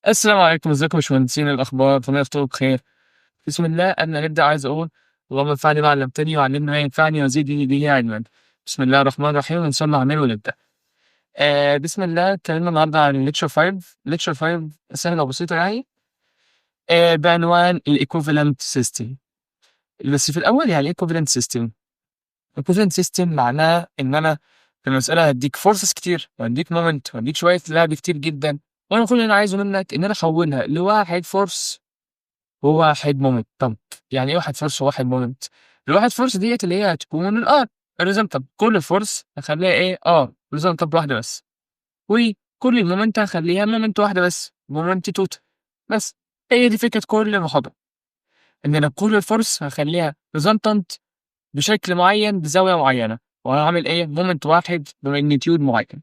السلام عليكم، ازيكم يا باشمهندسين؟ الاخبار طبيعي تكونوا بخير. بسم الله. قبل ما نبدا عايز اقول اللهم انفعني ما علمتني وعلمني ما ينفعني وزدني به علما. بسم الله الرحمن الرحيم، ان شاء الله هنعمل ونبدا. بسم الله. اتكلمنا النهارده عن ليكتشر 5. ليكتشر 5 سهله وبسيطه يعني. بعنوان الايكوفالنت سيستم. بس في الاول يعني ايه ايكوفالنت سيستم؟ ايكوفالنت سيستم معناه ان انا في المساله هديك فورسز كتير وهديك مومنت وهديك شويه لعب كتير جدا، وانا كل اللي انا عايزه منك ان انا احولها لواحد فورس وواحد مومنت. طب يعني ايه واحد فورس وواحد مومنت؟ الواحد فورس ديت اللي هي هتكون الار الريزلتنت. كل فورس هخليها ايه؟ ريزلتنت واحده بس، وكل المومنت هخليها مومنت واحده بس، مومنت توتال بس. هي دي فكره كل المحاضره، ان انا كل الفورس هخليها ريزلتنت بشكل معين بزاويه معينه، وهعمل ايه؟ مومنت واحد بماجنتيود معين.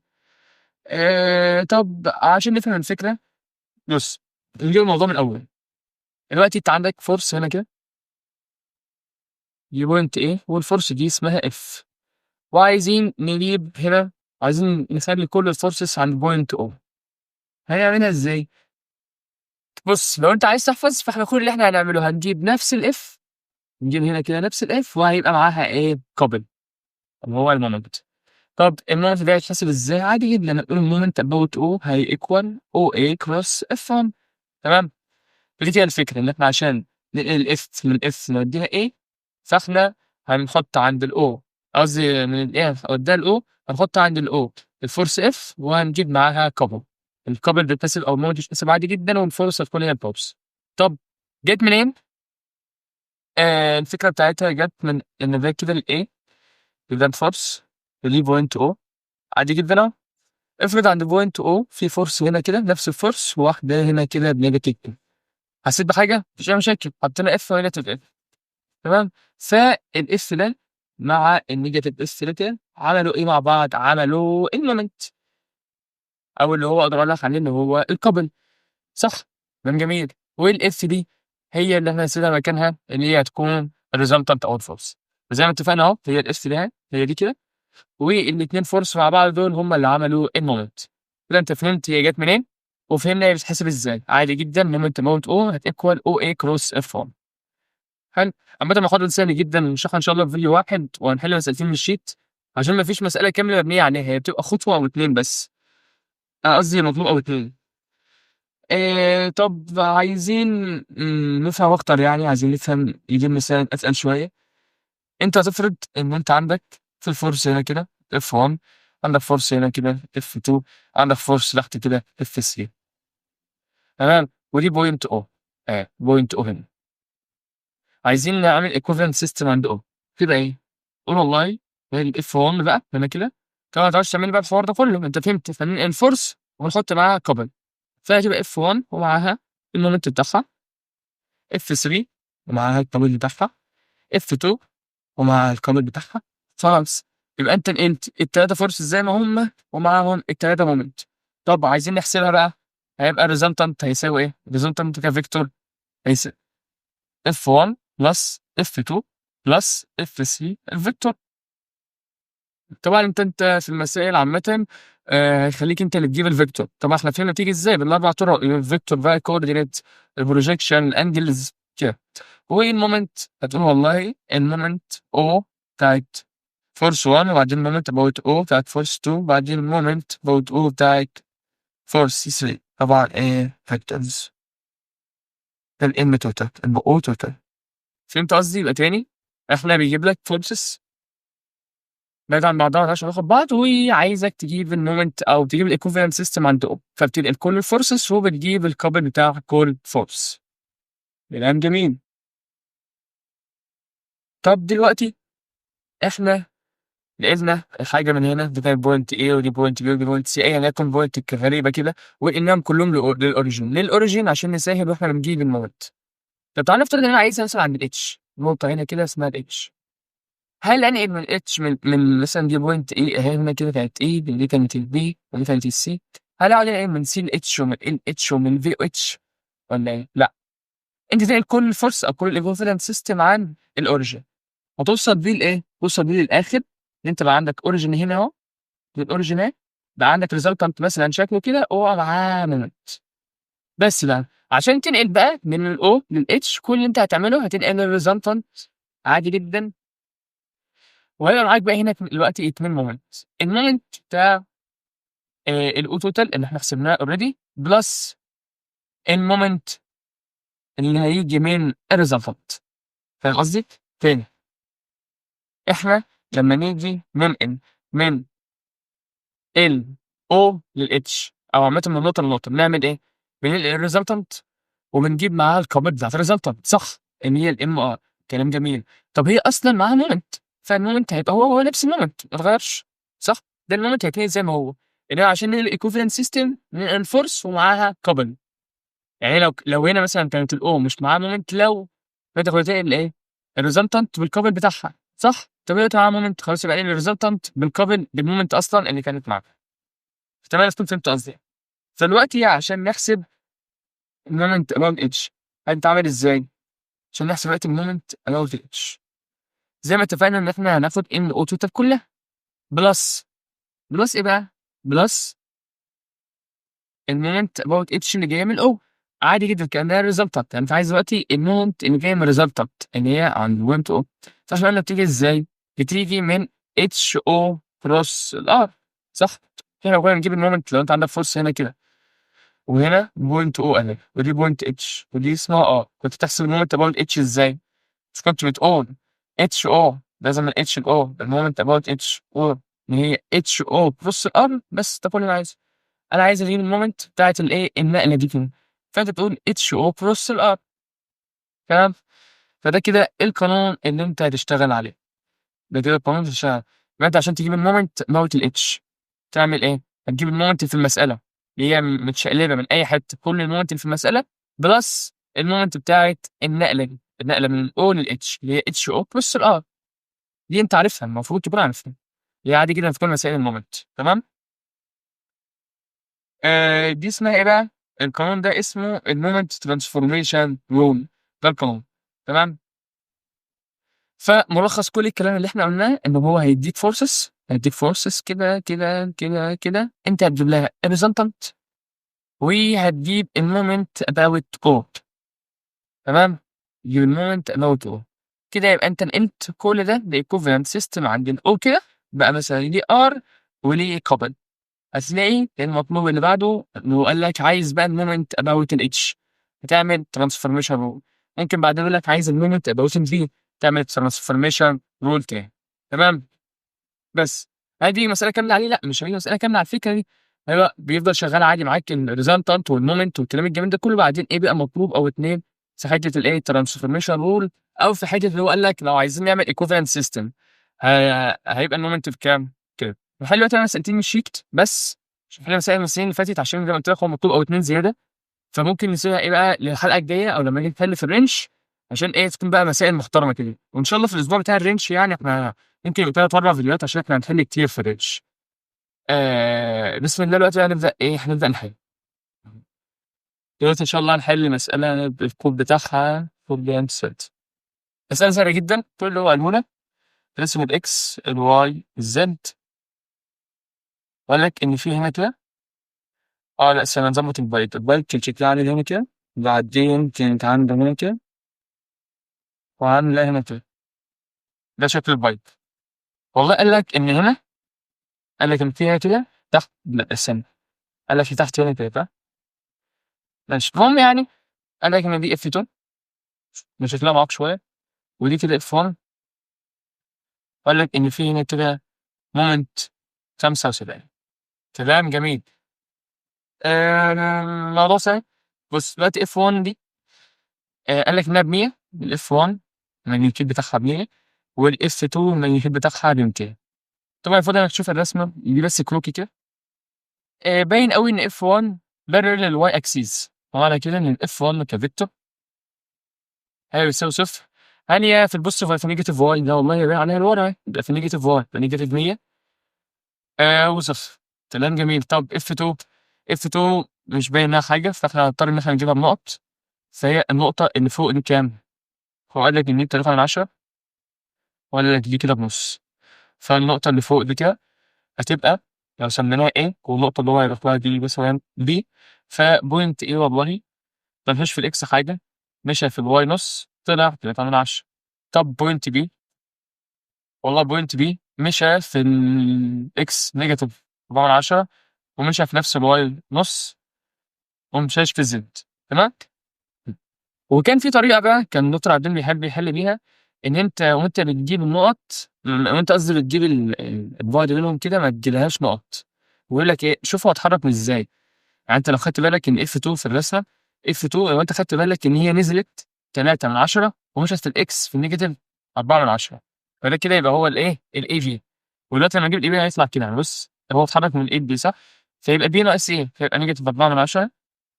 طب عشان نفهم الفكره، بص نجيب الموضوع من الاول. دلوقتي انت عندك فورس هنا كده، دي بوينت ايه، والفورس دي اسمها اف، وعايزين نجيب هنا، عايزين نخلي كل الفورسز عند بوينت او. هنعملها ازاي؟ بص لو انت عايز تحفظ، فاحنا كل اللي احنا هنعمله هنجيب نفس الاف، نجيب هنا كده نفس الاف، وهيبقى معاها ايه؟ كابل، اللي هو المومنت. طب المومنت ده هيتحسب ازاي؟ عادي جدا، نقول المومنت اباوت او هي ايكوال او اي كروس اف 1. تمام. فدي كده الفكره، ان احنا عشان ننقل الاف من اف نوديها ايه، فاحنا هنحط عند الاو، قصدي من الايه نوديها الاو، هنحط عند الاو الفورس اف، وهنجيب معاها كابل. الكابل بيتحسب او المومنت بيتحسب عادي جدا، والفورس هتكون هي البوبس. طب جت منين؟ الفكره بتاعتها جت من ان ده كده الايه، ده فورس ليه بوينت او، عادي جدا اهو. افرض عند بوينت او في فورس هنا كده نفس الفورس، وواحده هنا كده بنيجاتيف، حسيت بحاجه؟ مفيش اي مشاكل، حطينا اف ونيجاتيف اف. تمام. فالاف ده مع النيجاتيف اف ده كده عملوا ايه مع بعض؟ عملوا المومنت، او اللي هو اقدر اقول لك عليه اللي هو الكابل. صح؟ كلام جميل. والاف دي هي اللي احنا هنسيبها مكانها، اللي هي هتكون الريزلتنت او الفورس. زي ما اتفقنا اهو، هي الاف دي هي دي كده، والاثنين فورس مع بعض دول هم اللي عملوا المومنت. كده انت فهمت هي جت منين، وفهمنا هي بتتحسب ازاي. عادي جدا، مومنت او هتيكوال او اي كروس اف 1. حلو. عامة المحاضرة دي سهلة جدا، نشرحها إن شاء الله في فيديو واحد، وهنحل مسألتين من الشيت، عشان ما فيش مسألة كاملة مبنية عليها، هي بتبقى خطوة أو اتنين بس. قصدي مطلوب أو اتنين. طب عايزين نفهم أكتر، يعني عايزين نفهم، يجيب مثال أتقل شوية. أنت هتفرض إن أنت عندك في الفورس هنا كده اف 1، عندك فورس هنا كده اف 2، عندك فورس تحت كده اف 3. تمام. ودي بوينت او، بوينت او هنا. عايزين نعمل equivalent system عند O. كده إيه؟ قول والله الاف 1 بقى هنا كده، كده ما تقعدش تعمل بقى الحوار ده كله، أنت فهمت؟ فننقل الفورس ونحط معاها كابل، فهتبقى اف 1 ومعاها المومنت بتاعها، اف 3 ومعاها الكابل بتاعها، اف 2 ومعاها الكابل بتاعها. خلاص، يبقى أنت نقلت التلاتة فورس زي ما هم، ومعاهم التلاتة مومنت. طب عايزين نحسبها بقى، هيبقى resultant هيساوي إيه؟ resultant كفيكتور هيساوي F1 بلس F2 بلس F3 الفيكتور. طبعا انت في المسائل عامة هيخليك انت اللي تجيب الفيكتور. طبعا احنا فهمنا بتيجي ازاي بالاربع طرق، الفيكتور بقى كوردينيت، البروجيكشن، الانجلز كده. والمومنت هتقول والله المومنت او بتاعت فورس 1، وبعدين المومنت اباوت او بتاعت فورس 2، وبعدين المومنت اباوت او بتاعت فورس 3. طبعا ايه فاكتورز الام توتال، او توتال. فهمت قصدي؟ يبقى تاني، احنا بيجيب لك فورسز بعيد عن بعضها مالهاش علاقه ببعض، وعايزك تجيب المومنت او تجيب الايكوفالنت سيستم عند او، فبتنقل كل الفورسز وبتجيب الكابل بتاع كل فورس. كلام جميل. طب دلوقتي احنا نقلنا الحاجه من هنا، دي كانت بوينت A ودي بوينت B ودي بوينت C، ايا يكن بوينت غريبه كده، وانهم كلهم للاوريجين عشان نسهل واحنا بنجيب المومنت. طب تعالى نفترض ان انا عايز اوصل عند الاتش، نقطه هنا كده اسمها الاتش. هل انقل من الاتش من مثلا دي بوينت ايه اهي هنا كده كانت ايه، دي كانت البي ودي كانت السي، هل اقعد انقل من سي لاتش ومن ال اتش ومن في اتش ولا ايه؟ لا، انت تنقل كل الفورس او كل الايكوفالنت سيستم عن الاوريجن، هتوصل بيه لايه؟ توصل بيه للاخر، ان انت بقى عندك اوريجن هنا اهو، للاوريجينال بقى عندك ريزلتنت مثلا شكله كده او معاه مومنت. بس بقى عشان تنقل بقى من الاو للاتش كل اللي انت هتعمله هتنقل الريزلتنت عادي جدا، وهيبقى معاك بقى هنا دلوقتي 2 مومنت. المومنت بتاع الاو توتال اللي احنا حسبناه اوريدي بلس المومنت اللي هيجي من الريزلتنت. فاهم قصدي؟ تاني، احنا لما نيجي ننقل من ال O للH أو عامةً من نقطة لنقطة بنعمل إيه؟ بننقل الresultant وبنجيب معاها القابل بتاعة الresultant صح؟ اللي هي الMR. كلام جميل. طب هي أصلًا معاها moment، فالmoment هيبقى هو نفس الmoment ما اتغيرش صح؟ ده الmoment هيتنقل زي ما هو، اللي هو عشان ننقل equivalent system ننقل force ومعاها couple. يعني لو هنا مثلًا كانت الO مش معاها moment لو فأنت كنت هتنقل إيه؟ الresultant بالقابل بتاعها صح؟ طب دلوقتي معاها moment خلاص يبقى انقل الresultant بالقابل بالmoment أصلًا اللي كانت معاها. فتمام تكون فهمت قصدي. فدلوقتي عشان نحسب الmoment about each هنتعامل ازاي؟ عشان نحسب دلوقتي الmoment about each زي ما اتفقنا ان احنا هناخد ان او توتال كلها بلس ايه بقى؟ بلس المومنت about each اللي جايه من الاو عادي جدا كانها ريزلتنت. يعني انت عايز دلوقتي المومنت اللي جايه من ريزلتنت اللي هي عند مومنت او. فعشان قلنا بتيجي ازاي؟ بتيجي من اتش او بلس الار صح؟ هنا كنا نجيب المومنت لو انت عندك فورس هنا كده وهنا بوينت او اهي ودي بوينت اتش ودي اسمها ار، كنت تحسب المومنت اباوت اتش ازاي؟ مش كنت بتقول اتش او لازم الاتش الاو المومنت اباوت اتش او ان هي اتش او بلس الار بس. ده كل اللي عايزه. انا عايز اجيب المومنت بتاعت الايه النقله دي كده، فانت تقول اتش او بلس الار. تمام. فده كده القانون اللي انت هتشتغل عليه. ده كده القانون اللي هتشتغل. يبقى انت عشان تجيب المومنت موت الاتش تعمل ايه؟ هتجيب المومنت في المساله اللي هي متشقلبه من اي حته كل المومنت اللي في المساله بلس المومنت بتاعت النقله دي، النقله من الاو للاتش اللي هي اتش او بلس الار. دي انت عارفها المفروض تكون عارفها، هي عادي جدا في كل مسائل المومنت. تمام. دي اسمها ايه بقى؟ القانون ده اسمه المومنت ترانسفورميشن رول. ده القانون. تمام. فملخص كل الكلام اللي احنا قلناه ان هو هيديك فورسز كده كده كده كده، انت هتجيب لها الريزلتنت وهتجيب المومنت اباوت او. تمام. تجيب المومنت اباوت او كده يبقى انت نقلت كل ده لايكوفالنت سيستم عند الاو كده بقى مثلا ليه ار وليه كابل. هتلاقي المطلوب اللي بعده انه قال لك عايز بقى المومنت اباوت الاتش هتعمل ترانسفورميشن رول. ممكن بعدين يقول لك عايز المومنت اباوت الفي تعمل ترانسفورميشن رول تاني. تمام. بس هذه مسألة كاملة عليه؟ لأ مش هي مسألة كاملة على الفكرة دي. هو بيفضل شغال عادي معاك الريزلتنت والمومنت والكلام الجميل ده كله. بعدين إيه بقى مطلوب أو اتنين في حتة الإيه ترانسفورميشن رول أو في حتة اللي هو قال لك لو عايزين نعمل equivalent system هيبقى المومنت بكام كده. لحد دلوقتي أنا مسألتين من الشيت بس عشان نحل مسائل المسائل اللي فاتت عشان زي ما قلت لك هو مطلوب أو اتنين زيادة. فممكن نسيبها إيه بقى للحلقة الجاية أو لما نيجي نحل في الرينج عشان إيه تكون بقى مسائل محترمة كده. وإن شاء الله في الأسبوع بتاع الرينج يعني إحنا يمكن يبقى 3 4 فيديوهات عشان إحنا هنحل كتير في الرينج. بسم الله دلوقتي هنبدأ إيه؟ هنبدأ نحل. دلوقتي إن شاء الله هنحل مسألة الكود بتاعها كود جامد سيت. مسألة سهلة جدا. كل اللي هو قاله لك ترسم الإكس الواي الزد وقال لك إن في هنا كده لأ استنى نظبط البايت كان شكلها عامل هنا كده بعدين كانت عاملة هنا كده وعاملة هنا كده. ده شكل البايت. والله قال لك إن هنا قال لك إن في هنا كده تحت لأ استنى قال لك في تحت هنا كده صح؟ ماشي المهم يعني قال لك إن دي اف 2 مش شكلها معاق شوية ودي كده اف 1 وقال لك إن في هنا كده مومنت 75. كلام جميل. الموضوع سهل. بص دلوقتي اف 1 دي قال لك إنها ب100 الاف 1 الماجنتيود بتاعها ب100 والاف 2 الماجنتيود بتاعها ب200. طبعا المفروض إنك تشوف الرسمة دي بس كروكي كده. باين قوي إن اف 1 بارل للواي اكسيس معنى كده إن الاف 1 كفيكتور بيساوي صفر. هل هي في البوزيتيف ولا في النيجاتيف واي؟ ده والله باين عليها الورا يبقى في النيجاتيف واي يبقى نيجاتيف 100 وصفر. كلام جميل. طب اف 2 مش باين لها حاجة فاحنا هنضطر إن احنا نجيبها بنقط. فهي النقطة اللي فوق دي كام؟ هو قال لك إن دي 3/10 وقال لك دي كده بنص. فالنقطة اللي فوق دي كده هتبقى لو سميناها A والنقطة اللي هو هيروح لها دي مثلا B، فبوينت A والله ملهاش في الإكس حاجة، مشى في الواي نص طلع 3/10. طب بوينت B، والله بوينت B مشى في الإكس نيجاتيف 4/10 ومشى في نفس الواي نص ومشاش في الزد. تمام. وكان في طريقة بقى كان دكتور عبدين بيحب يحل بيها، إن أنت وأنت بتجيب النقط، وأنت قصدي بتجيب البعد بينهم كده ما تجيلهاش نقط، ويقول لك إيه شوف هو اتحرك من إزاي. يعني أنت لو خدت بالك إن F2 في الرسمة، F2 لو أنت خدت بالك إن هي نزلت 3/10 ومشت في الإكس في النيجاتيف 4/10، فده كده يبقى هو الإيه الإي في. ودلوقتي لما أجيب الإي في هيطلع كده، يعني بص هو اتحرك من الإي بي صح، فيبقى بي ناقص إيه، فيبقى نيجاتيف 4/10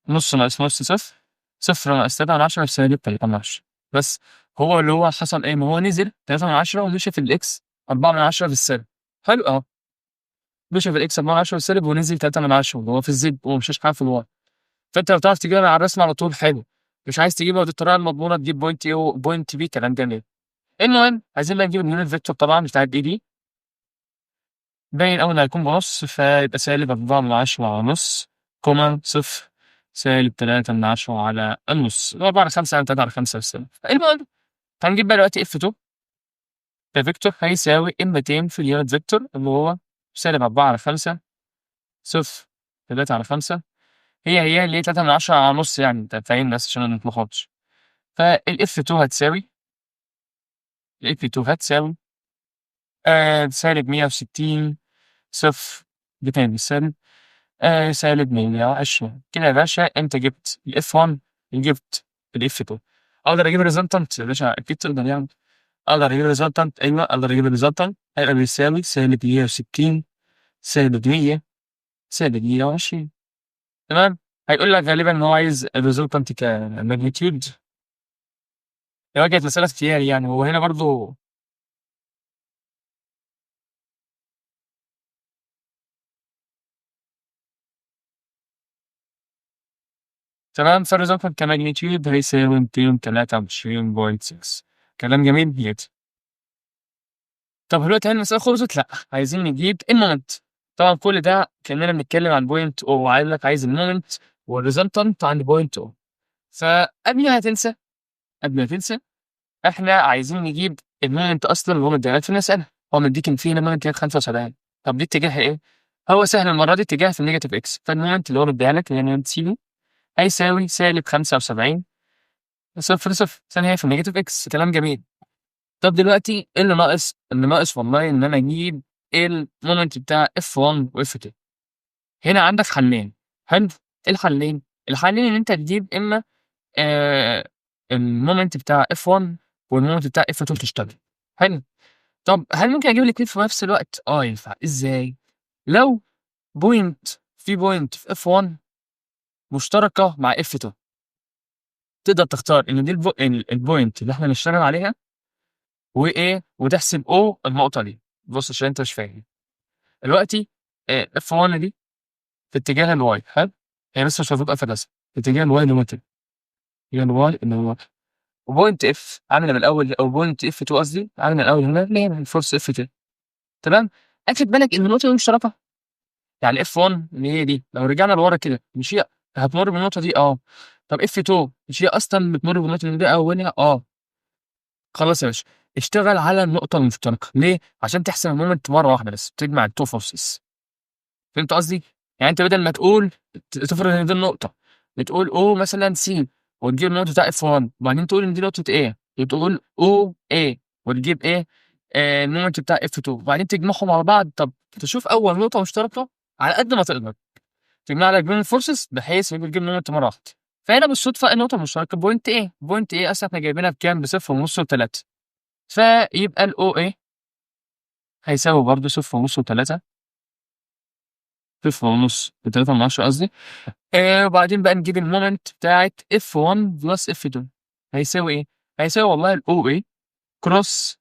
نص ناقص نص صفر، صفر ناقص 3/10 يساوي 3/10. بس هو اللي هو حصل إيه، ما هو نزل 3/10 ومشي في الإكس 4/10 في السالب. حلو أهو، مشي في الإكس 4/10 في السالب ونزل 3/10 اللي هو في الزد وما مشاش حاجة في الواي. فأنت لو تعرف تجيبها على الرسم على طول حلو، مش عايز تجيبها ودي الطريقة المضمونة تجيب بوينت A وبوينت B كلام جميل. المهم عايزين بقى نجيب اليونت فيكتور طبعا بتاع الدي دي، باين أوي إنه هيكون بنص، فيبقى سالب 4/10 على نص كوما صفر سالب 3/10 على النص، 4/5 يعني 3/5 بالسالب. المهم هنجيب بقى دلوقتي F2 كفيكتور هيساوي قيمتين في اليونت فيكتور اللي هو سالب 4/5 صفر 3/5، هي اللي هي 3/10 على نص، يعني أنت فاهم بس عشان ما نتلخبطش. فالF2 هتساوي سالب 160 صفر بكام بالسالب سالب 120. كده يا باشا أنت جبت الF1 جبت الF2. أقدر أجيب الريزلتنت يا باشا، أكيد تقدر يعني. أقدر أجيب الريزلتنت، أيوه أقدر أجيب الريزلتنت، هيبقى بيساوي سالب 160 سالب 100 سالب 120. تمام. هيقول لك غالبا إن هو عايز الريزلتنت كماجنتيود. هي واجهة مسألة اختياري يعني، هو هنا برضه تمام. فالريزلتنت كماجنتيود هيساوي 223.6. كلام جميل جدا. طب دلوقتي هل المسألة خلصت؟ لأ، عايزين نجيب المومنت. طبعًا كل ده كأننا بنتكلم عن بوينت O، وقايل لك عايز المومنت والريزلتنت عند بوينت O. قبل ما تنسى إحنا عايزين نجيب المومنت أصلًا اللي هو مديها لك في المسألة، هو مديك إن في هنا مومنت هي 75. طب دي اتجاهها إيه؟ هو سهل المرة دي اتجاهها في النيجاتيف إكس، فالمومنت اللي هو مديها لك اللي هي مومنت سي هيساوي سالب 75 صفر صفر عشان هي في النيجاتيف إكس. كلام جميل. طب دلوقتي إيه اللي ناقص؟ اللي ناقص والله إن أنا أجيب المومنت بتاع F1 وF2. هنا عندك حلين. حلو. إيه الحلين؟ الحلين إن أنت تجيب إما آآ المومنت بتاع F1 والمومنت بتاع F2 تشتغل. حلو. طب هل ممكن أجيب الاتنين في نفس الوقت؟ ينفع. إزاي؟ لو في بوينت في F1 مشتركة مع F2، تقدر تختار إن دي البوينت اللي إحنا هنشتغل عليها وإيه، وتحسب O النقطة دي. بُص عشان أنت مش فاهم. دلوقتي F1 دي في اتجاه الواي. حلو. هي لسه مش هتبقى في الرسم، في اتجاه الواي اللي هو كده، اتجاه الواي اللي هو وبوينت اف عامله من الاول، او بوينت اف 2 قصدي عامله من الاول هنا اللي هي الفورس اف 2. تمام. اخد بالك ان النقطه دي مشتركه، يعني اف 1 اللي هي دي لو رجعنا لورا كده مش هي هتمر بالنقطه دي؟ طب اف 2 مش هي اصلا بتمر بالنقطه دي اولها؟ خلاص يا باشا، اشتغل على النقطه المشتركه. ليه؟ عشان تحسب المومنت مره واحده بس، تجمع التو فورسز. فهمت قصدي؟ يعني أنت بدل ما تقول تفرض إن دي النقطة، بتقول O مثلًا C وتجيب النقطة بتاع F1 وبعدين تقول إن دي نقطة A وتقول OA وتجيب إيه، الmoment بتاع F2 وبعدين تجمعهم على بعض. طب تشوف أول نقطة مشتركة على قد ما تقدر تجمع لك بين الforces بحيث إنك تجيب moment مرة واحدة. فهنا بالصدفة النقطة المشتركة point A أصلًا إحنا جايبينها بكام؟ ب0.5 و3، فيبقى الOA هيساوي برضه 0.5 و3، 0.5 و3 قصدي. وبعدين بقى نجيب المومنت بتاعة F1 plus F2 هيساوي إيه؟ هيساوي والله الOA cross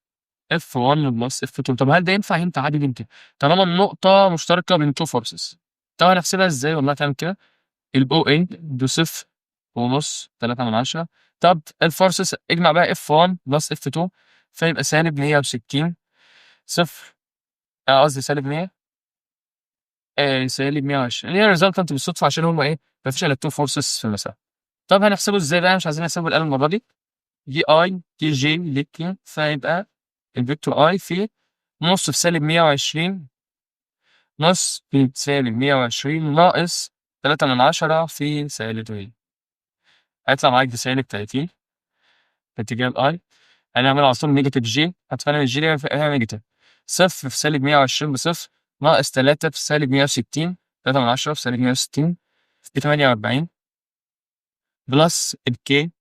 F1 plus F2. طب هل ده ينفع؟ ينفع عادي جدًا طالما النقطة مشتركة بين two forces. طب هنحسبها إزاي؟ والله تعمل كده الOA ب0.5 3/10. طب الforces اجمع بقى F1 plus F2 فيبقى سالب 160 صفر قصدي سالب 100 سالب 120 اللي هي resultant بالصدفة عشان هما إيه مفيش إلا 2 forces في المسافة. طب هنحسبه إزاي بقى؟ مش عايزين نحسبه بالآلة المرة دي. دي I دي J دي K، فيبقى الفيكتور I في نص في سالب 120 نص في سالب 120 ناقص 3/10 في سالب 100، هيطلع معاك بسالب 30 في اتجاه الI. هنعمل على طول نيجاتيف J، هتفرق الجي دي هي نيجاتيف. صفر في سالب 120 بصفر ناقص 3 في سالب 160، 3/10 في سالب 160 في 48 بلس الكي.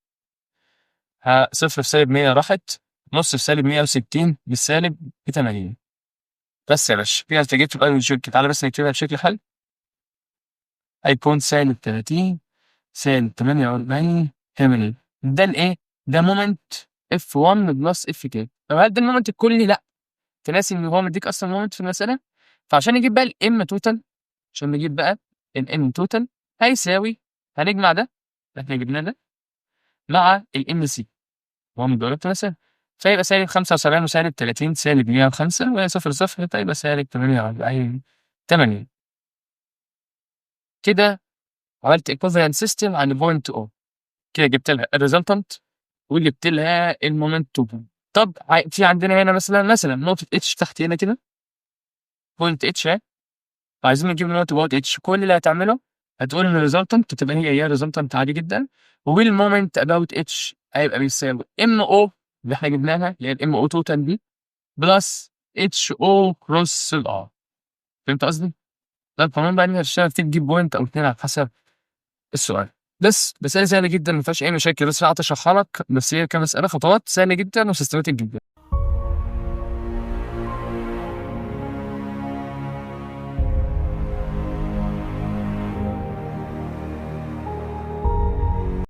صفر في سالب 100 راحت، نص في سالب 160 بالسالب ب 80. بس يا باشا كده انت جبت الأي والجي. تعالى بس نكتبها بشكل حل. هيكون سالب 30 سالب 48 80. ده الايه؟ ده مومنت F1 بلس FK. طب هل ده المومنت الكلي؟ لا، تناسي ان هو مديك اصلا مومنت في المسألة. فعشان نجيب بقى الام توتال، عشان نجيب بقى الام توتال هيساوي، هنجمع ده اللي احنا جبناه ده مع الام سي وهو من ضريبة المسافة، فيبقى سالب 75 وسالب 30 سالب 105 وهي صفر صفر، فيبقى سالب 48 80. كده عملت equivalent system عند بوينت O. كده جبت لها الريزلتنت وجبت لها المومنتوم. طب في عندنا هنا مثلا نقطة اتش تحت هنا كده، بوينت اتش اهي، عايزين نجيب نقطة بوينت اتش. كل اللي هتعمله هتقول ان الريزلتنت تبقى هي ريزلتنت عادي جدا، والمومنت اباوت اتش هيبقى بيساوي ام او اللي احنا جبناها اللي هي الام او توتال دي بلس اتش او كروس الار. فهمت قصدي؟ ده القانون بقى اللي هتشتغل فيه تجيب بوينت او اتنين على حسب السؤال. بس مسألة سهلة جدا ما فيهاش أي مشاكل، بس قعدت أشرحها لك، بس هي كمسألة خطوات سهلة جدا وسيستماتيك جدا.